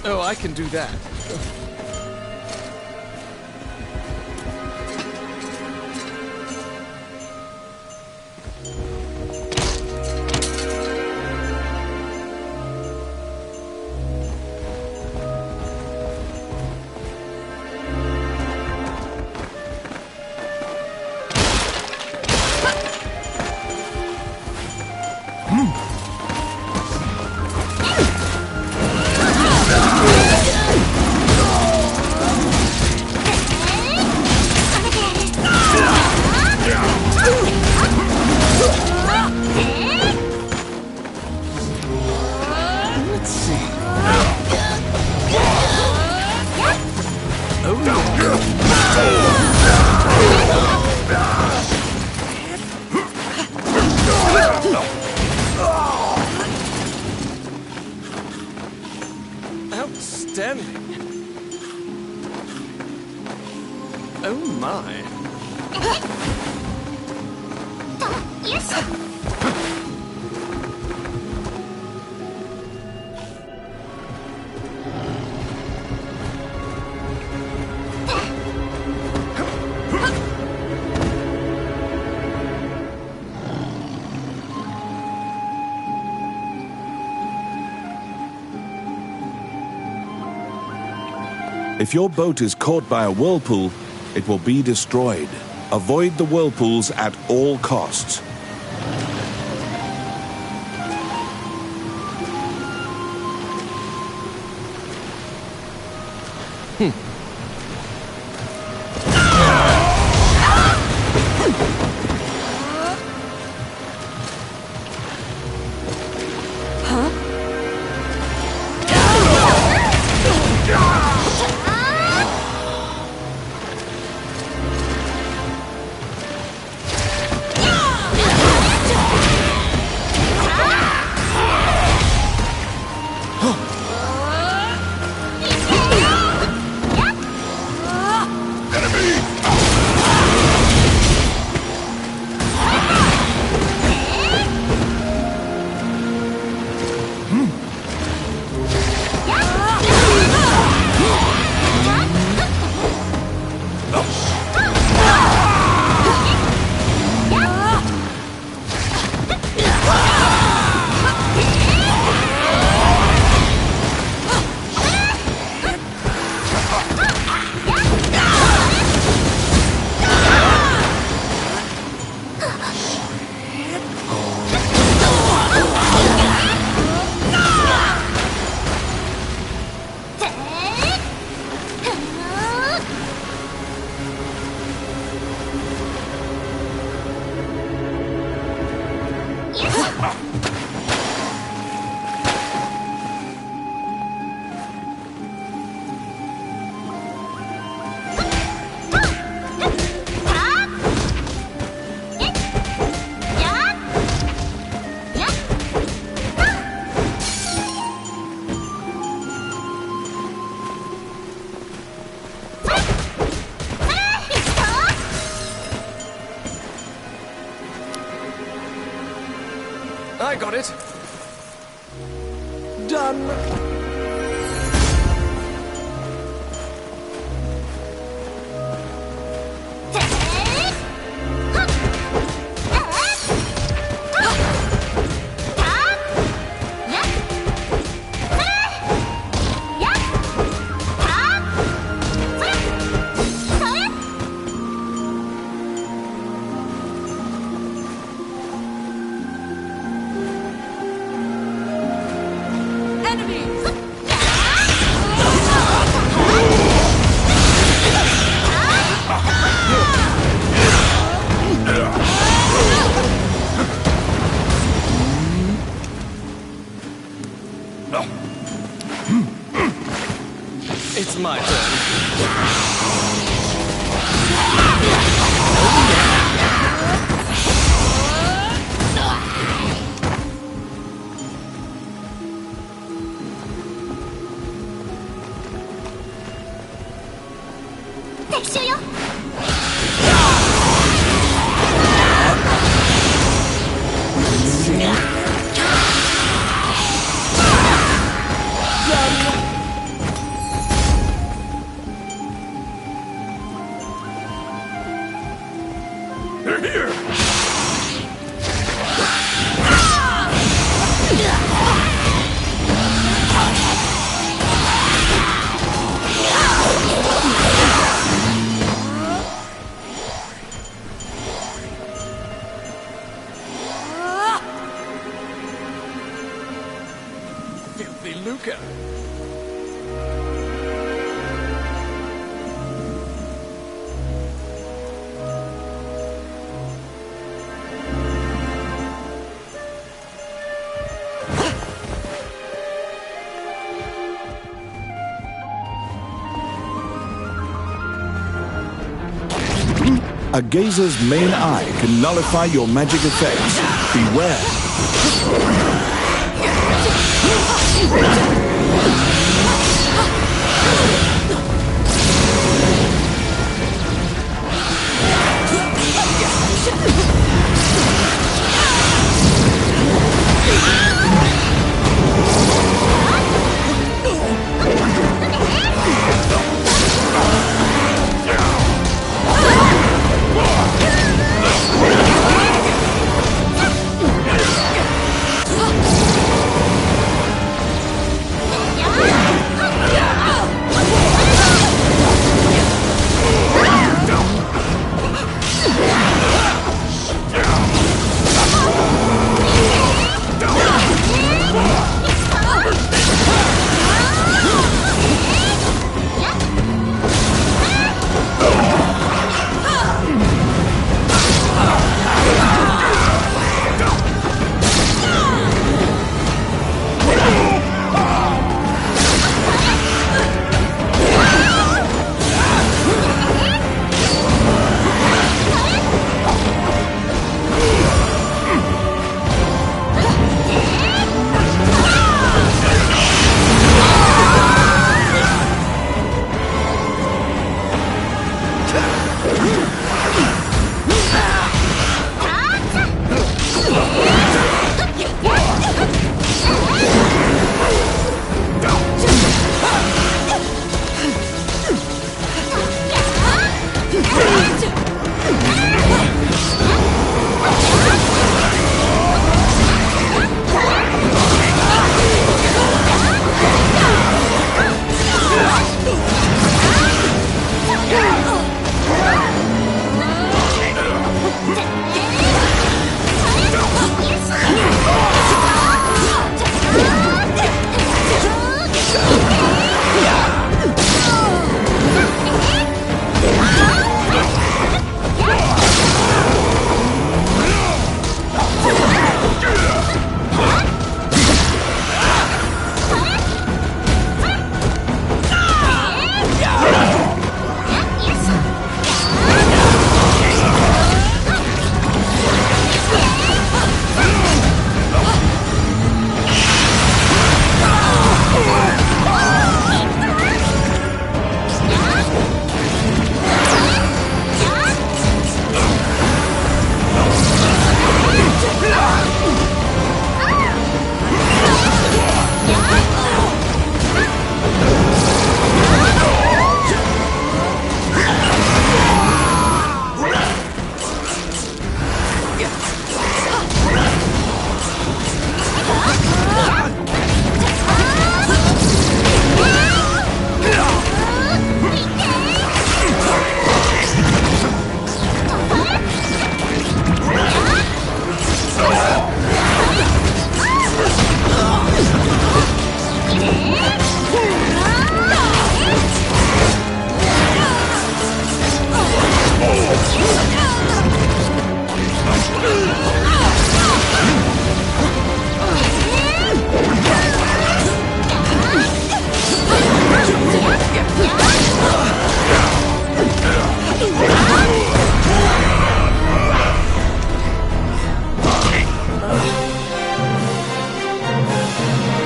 Oh, I can do that. Outstanding. Oh my. If your boat is caught by a whirlpool, it will be destroyed. Avoid the whirlpools at all costs. I got it. Done. It's my turn. They're here! Filthy lucre. A gazer's main eye can nullify your magic effects. Beware.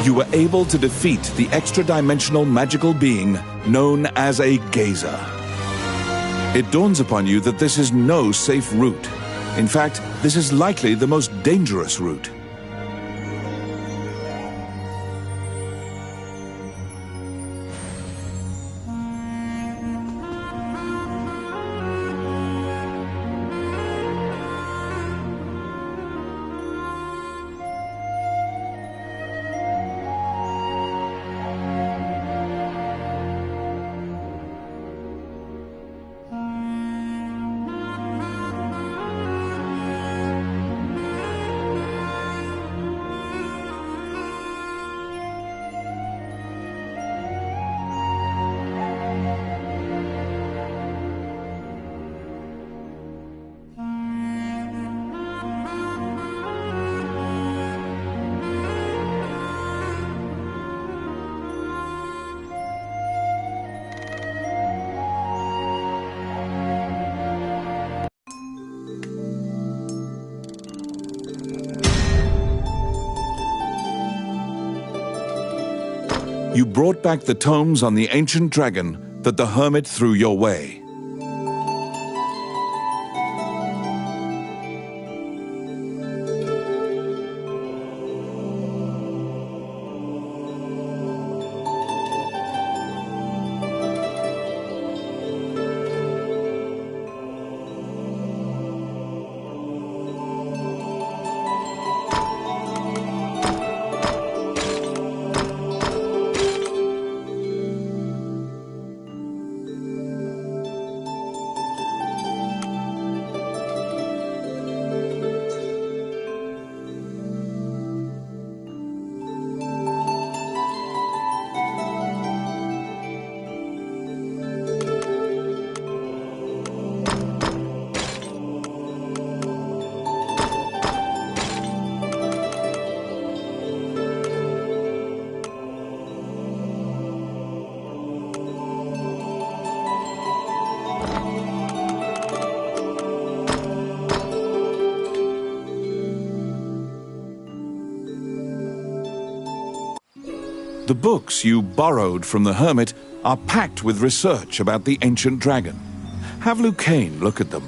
you were able to defeat the extra-dimensional magical being known as a gazer. It dawns upon you that this is no safe route. In fact, this is likely the most dangerous route. You brought back the tomes on the ancient dragon that the hermit threw your way. The books you borrowed from the hermit are packed with research about the ancient dragon. Have Lucane look at them.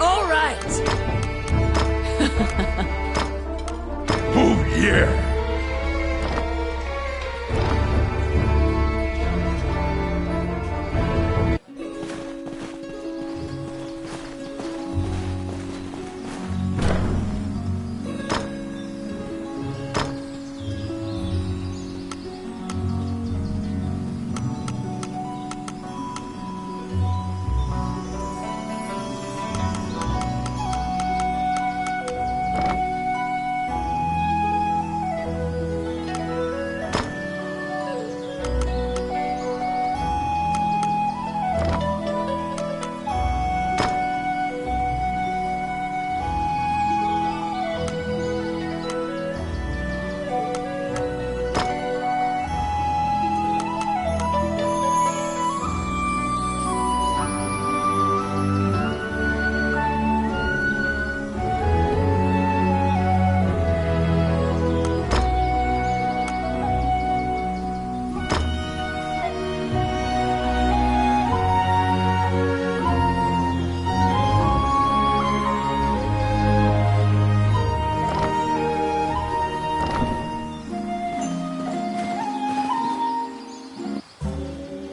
All right! Oh, yeah!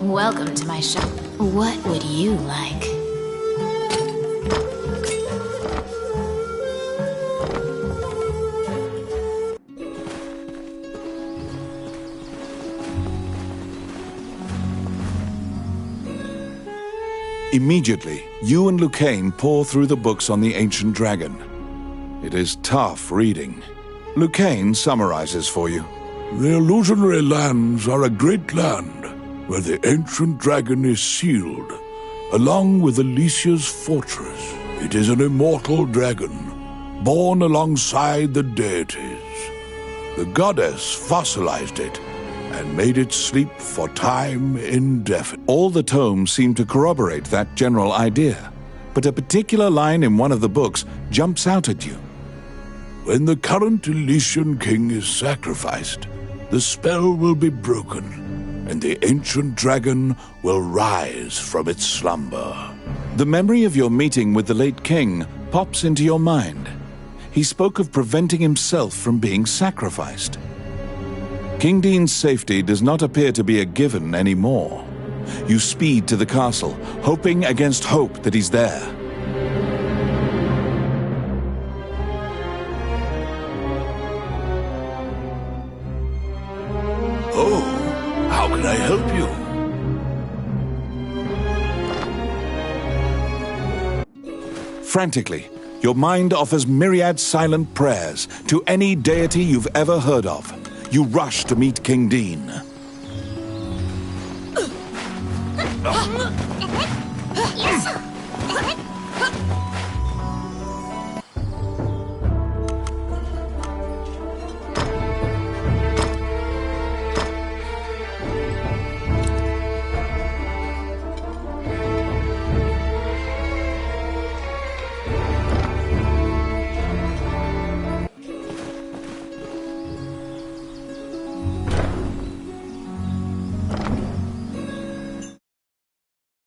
Welcome to my shop. What would you like? Immediately, you and Lucane pour through the books on the ancient dragon. It is tough reading. Lucane summarizes for you. The illusionary lands are a great land where the ancient dragon is sealed, along with Alicia's fortress. It is an immortal dragon, born alongside the deities. The goddess fossilized it and made it sleep for time indefinite. All the tomes seem to corroborate that general idea. but a particular line in one of the books jumps out at you. When the current Elysian king is sacrificed, the spell will be broken, and the ancient dragon will rise from its slumber. The memory of your meeting with the late king pops into your mind. He spoke of preventing himself from being sacrificed. King Dean's safety does not appear to be a given anymore. You speed to the castle, hoping against hope that he's there. Oh, how can I help you? Frantically, your mind offers myriad silent prayers to any deity you've ever heard of. You rush to meet King Dean.